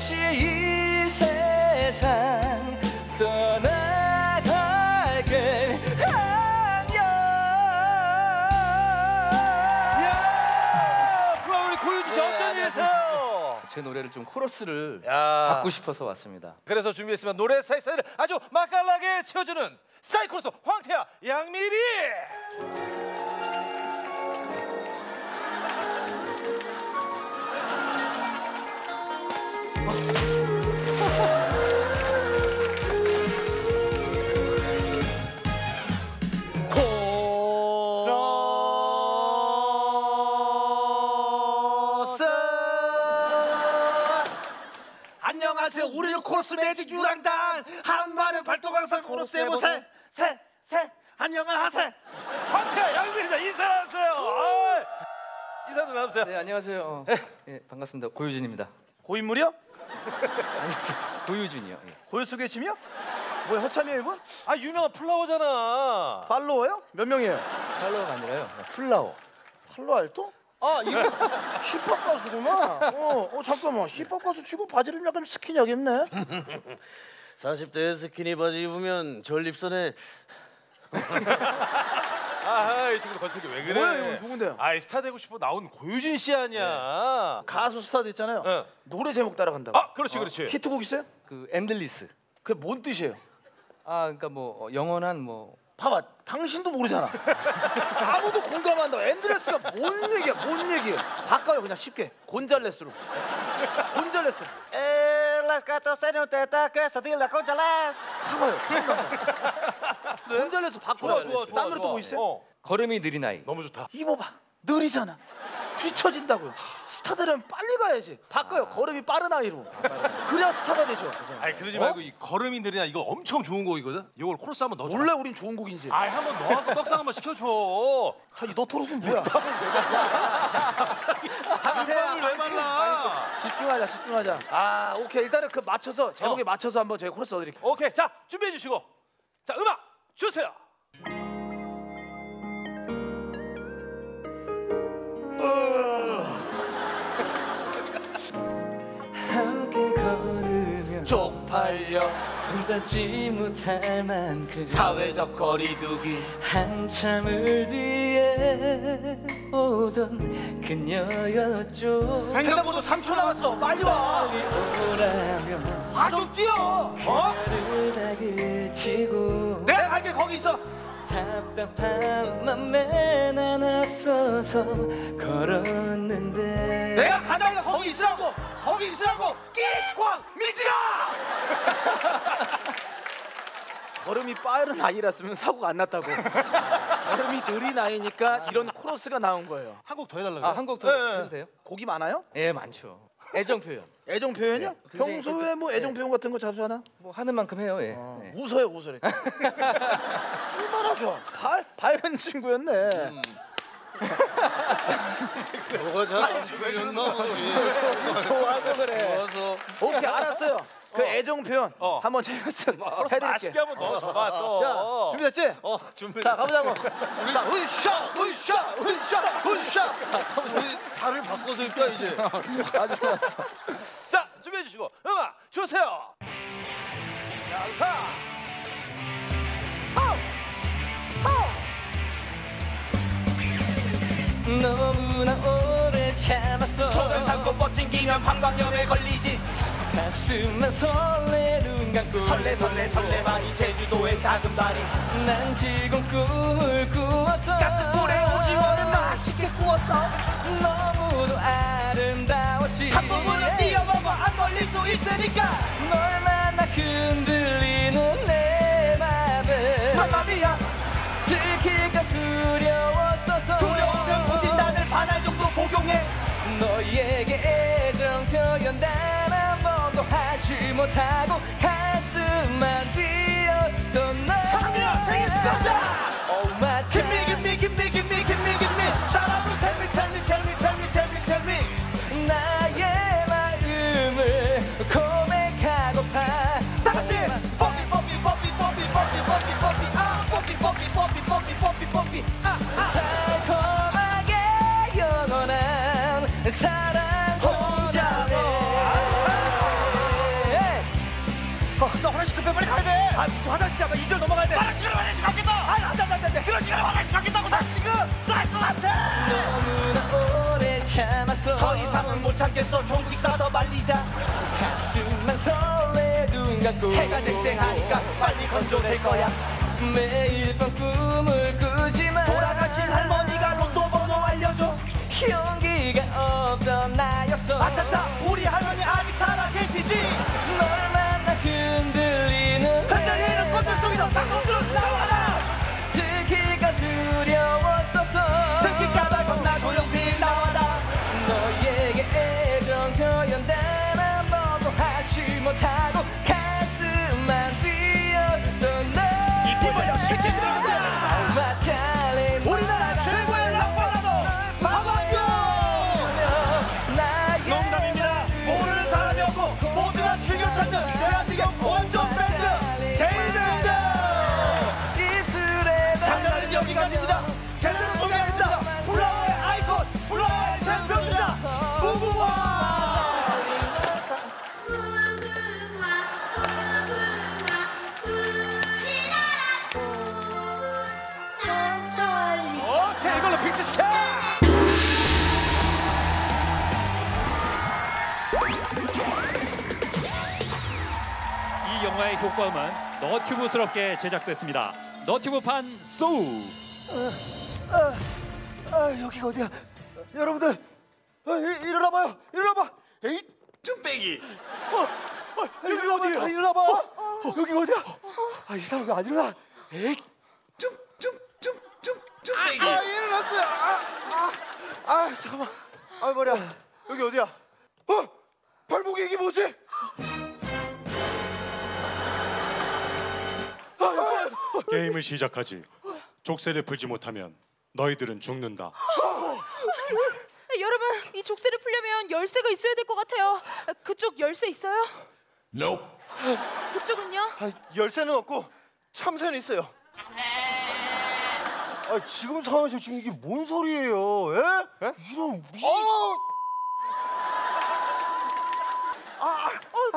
없이 이 세상 떠나갈게. 안녕. 야, 그럼 우리 고유주 씨 어쩐 일이세요? 제 노래를 좀 코러스를 야. 받고 싶어서 왔습니다. 그래서 준비했으면 노래 사이사이를 아주 맛깔나게 채워주는 사이코로스 황태야 양미리. 안녕하세요. 우리는 코러스 매직 유랑단 한마는 발도강산 코러스 해보세 세 안녕하세요. 황태야 양미리다. 인사하세요. 인사도 나누세요. 네, 안녕하세요. 예, 반갑습니다. 고유진입니다. 고인물이요? 아니, 고유진이요. 예. 고유수계침이요? 뭐야 허참이에요 이분? 아 유명한 플라워잖아. 팔로워요? 몇 명이에요? 팔로워가 아니라요. 플라워. 팔로 알토? 아 이거 힙합 가수구만. 잠깐만 힙합 가수 치고 바지를 약간 스키니하게 입네. 40대에 스키니 바지 입으면 전립선에 이 친구 건색이 왜 그래? 뭐야, 이거 누군데요? 스타 되고 싶어 나온 고유진 씨 아니야. 가수 스타도 있잖아요. 네. 노래 제목 따라간다고. 그렇지 그렇지. 히트곡 있어요? 그 엔들리스. 그게 뭔 뜻이에요? 그러니까 뭐 영원한 뭐 봐봐, 당신도 모르잖아. 아무도 공감 안 한다. 엔드레스가 뭔 얘기야, 뭔 얘기야. 바꿔요, 그냥 쉽게. 곤잘레스로. 곤잘레스. Las gatos tienen teta que se tira con chalas. 바꿔요. 곤잘레스 바꿔요. 좋아. 딴 노래 또 뭐 있어요? 걸음이 느린 아이. 너무 좋다. 이거 봐, 느리잖아. 뒤처진다고요. 스타들은 빨리 가야지. 바꿔요, 걸음이 빠른 아이로. 그래야 스타가 되죠. 그러지 말고 이 걸음이 느리나 이거 엄청 좋은 곡이거든. 이걸 코러스 한번 넣어줘. 원래 우린 좋은 곡인지. 한번 너하고 떡상 한번 시켜줘. 저기 너 토로스는 뭐야? 한태양을 왜 만나? 집중하자. 오케이. 일단은 그 맞춰서 제목에 맞춰서 한번 저희 코러스 넣어드릴게요. 오케이, 자 준비해 주시고, 자 음악 주세요. 함께 걸으며 쪽팔려 손 닿지 못할 만큼 사회적 거리두기 한참을 뒤에 오던 그녀였죠. 횡단보도 3초 남았어. 빨리 와. 빨리 오라며 아주 뛰어. 나를 다그치고 내가 갈게. 거기 있어. 답답한 맘에 난 앞서서 걸었는데 내가 가다가 거기 있으라고. 끼꽝 미지라. 걸음이 빠른 아이랐으면 사고가 안 났다고. 걸음이 느린 아이니까 이런 코러스가 나온 거예요. 한 곡 더 해달라고. 한 곡 더 해도 돼요? 곡이 많아요? 예, 많죠. 애정 표현. 애정 표현이요? 네. 평소에 뭐 애정 표현 같은 거 자주 하나? 뭐 하는 만큼 해요. 예. 네. 웃어요. 얼마나 좋아. 밝은 친구였네. 뭐가 잘안 풀렸나 보지. 좋아서 그래. 좋아서. 오케이, 알았어요. 그 애정 표현 한번 제가 해드릴게요. 맛있게 한번 넣어줘봐 또. 자, 준비됐지? 준비됐어. 자, 가보자고. 자, 으쌰. 우리 달을 바꿔서 입자 이제. 아주 좋았어. 자 준비해 주시고 음악 주세요. 자 음악. 너무나 오래 참았어. 손을 잡고 버팅기면 방광염에 걸리지. 가슴만 설레 눈 감고 설레발이 제주도의 다금바리. 난 지금 꿈을 꾸어서 가스불에 오징어를 맛있게 구웠어. 너무도 아름다웠지. 한 부분은 뛰어먹어 안 걸릴 수 있으니까. 널 만나 흔들리는 내 맘은 맘마미야. 들킬까 두려웠어서. 두려우면 부디 나를 반할 정도 복용해. 너에게 애정 표현 단 한 번도 하지 못하고 가슴만 뛰었던 너. 장미야 생일 축하한다. Oh my God. Give me 사랑을 tell me 나의 마음을 고백하고파. 다같이 뽀삐 달콤하게 영원한 사랑 혼자네. 가야 돼. 아 무슨 화장실 아빠 2절 넘어가야 돼. 나랑 시간 화장실 가겠다. 안돼. 그런 시간에 화장실 가겠다고. 나 지금 쌀 것 같아. 너무나 오래 참았어. 더 이상은 못 참겠어. 종직 싸서 말리자. 가슴만 설레 눈 감고 해가 쨍쨍하니까 빨리 건조될 거야. 매일 밤 꿈을 꾸지만 돌아가신 할머니가 로또 번호 알려줘. 용기가 없던 나였어. 아차차 우리 할머니 아직 살아계시지. 널 만나 흔들리는 흔들리는 꽃들 속에서 장롱들은 나와라. 듣기가 두려웠었어. 듣기까봐 겁나 조용필 나와라. 너에게 애정 표현단 한 번도 하지 못하고 가슴만 뛰었던 너. 입 벌려 쉽게 들어가는 거야. 우리나라 최고의 락발라더 박완규. 농담입니다. 모르는 사람이 없고 모두가 즐겨 찾는 대한민국 원조 밴드 데이밴드. 장난 아닌 여기가 아닙니다. 제대로 소개하겠습니다. 플라워의 아이콘 플라워의 대표입니다. 무궁화. 오케이 이걸로 픽스시켜. 이 영화의 효과음은 너튜브스럽게 제작됐습니다. 너튜브판 소우. 여기가 어디야? 여러분들 일어나봐요. 일어나봐. 에이 쭈빼기. 여기 어디야? 일어나봐. 여기가 어디야? 이 사람이 안 일어나. 에이 쭈빼기. 일어났어요. 잠깐만. 머리야. 여기 어디야? 발목이 이게 뭐지? 게임을 시작하지. 족쇄를 풀지 못하면 너희들은 죽는다. 여러분, 이 족쇄를 풀려면 열쇠가 있어야 될 것 같아요. 그쪽 열쇠 있어요? Nope. 그쪽은요? 열쇠는 없고 참새는 있어요. 지금 상황에서 지금 이게 뭔 소리예요? 에? 이런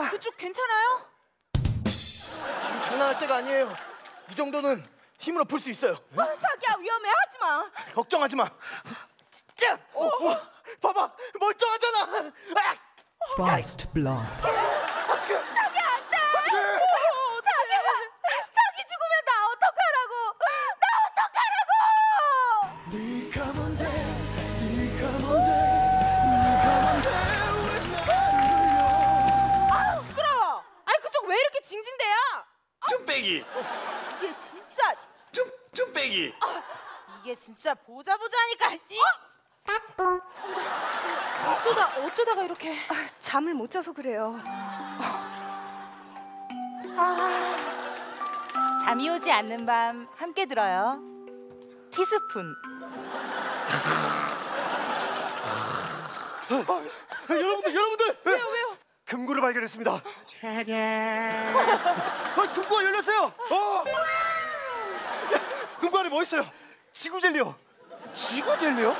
그쪽 괜찮아요? 지금 장난할 때가 아니에요. 이 정도는 힘으로 풀 수 있어요. 자기야, 위험해. 하지 마. 걱정하지 마. 짜! 봐봐, 멀쩡하잖아. First blood. 자기야, 안 돼. 자기 죽으면 나 어떡하라고. 시끄러워. 아니, 그쪽 왜 이렇게 징징대요? 쭈빼기. 이게 진짜 쭈빼기. 이게 진짜 보자 하니까 어쩌다가 이렇게 잠을 못 자서 그래요. 잠이 오지 않는 밤 함께 들어요. 티스푼. 여러분들. 왜요? 금고를 발견했습니다. 금고가 열렸어요. 금고 안에 뭐 있어요? 지구 젤리요. 지구 젤리요?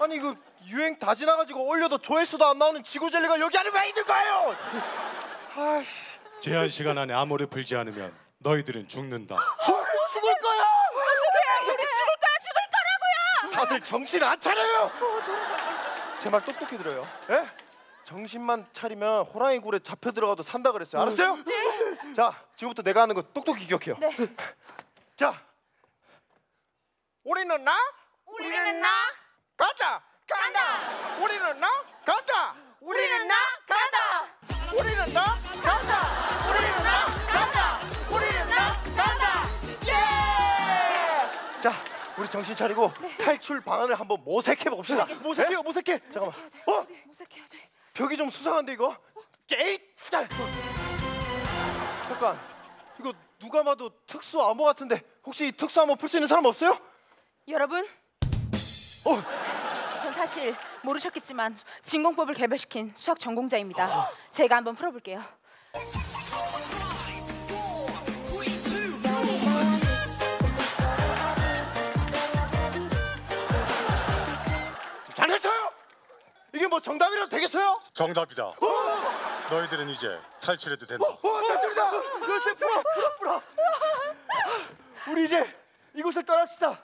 아니 이거 유행 다 지나가지고 올려도 조회수도 안 나오는 지구 젤리가 여기 안에 왜 있는 거예요? 제한 시간 안에 암호를 풀지 않으면 너희들은 죽는다. 죽을 거야. 죽을 거라고요. 다들 정신 안 차려요. 제 말 똑똑히 들어요. 예? 정신만 차리면 호랑이 굴에 잡혀 들어가도 산다 그랬어요. 알았어요? 네. 자, 지금부터 내가 하는 거 똑똑히 기억해요. 네. 자, 우리는 나 가자. 간다. 우리는 나 가자. 우리는 나 간다. 우리는 나 간다. 우리는 나 간다. 우리는 나 간다. 예! 자, 우리 정신 차리고 탈출 방안을 한번 모색해 봅시다. 모색해요. 잠깐만. 모색해야 돼. 벽이 좀 수상한데 이거? 에잇! 잠깐. 이거 누가 봐도 특수 암호 같은데 혹시 이 특수 암호 풀 수 있는 사람 없어요? 여러분, 전 사실 모르셨겠지만 진공법을 개발시킨 수학 전공자입니다. 제가 한번 풀어볼게요. 잘했어요! 이게 뭐 정답이라도 되겠어요? 정답이다. 너희들은 이제 탈출해도 된다. 됐습니다! 열쇠 풀어. 우리 이제 이곳을 떠납시다.